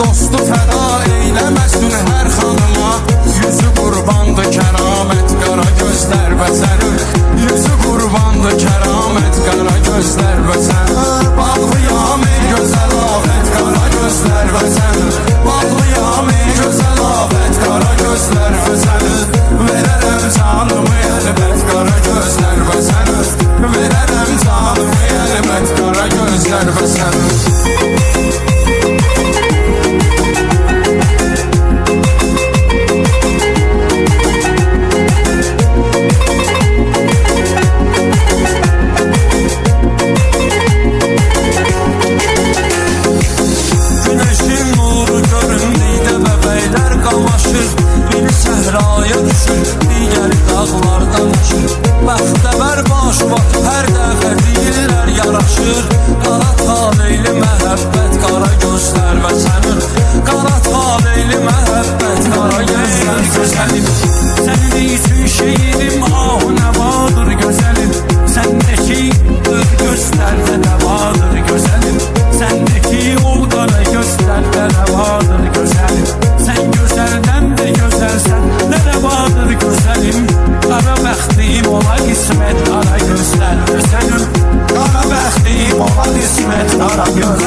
dostu fəda eyləməsin hər xanıma. Yüzü qurbandı kəramət qara gözlər və sənin, yüzü qurbandı kəramət qara gözlər və sənin. Bağlıyam ey gözəl afət qara gözlər və sənin, bağlıyam ey gözəl afət qara gözlər və sənin. Verərəm canımı əlbət qara gözlər və sənin, verərəm canımı əlbət qara gözlər və sənin. Səhraya düşür, digər dağlardan uçur. Bəxtəvər başıma hər dəfə deyirlər yaraşır. Qara taleyli məhəbbət, qara gözlər və sənin. Qara taleyli məhəbbət, qara gözlər gözəlim. Sənin üçün şeirim ah nəvadır gözəlim. Səndəki gözlərdə nəvadır gözəlim. Səndəki o qara gözlərdə nəvadır gözəlim. Sən gözəldən də gözəlsən, nə vardır gözəlim. Qara bəxtim ola qismət, qara gözlər və sənin. Qara bəxtim ola qismət, qara gözlər.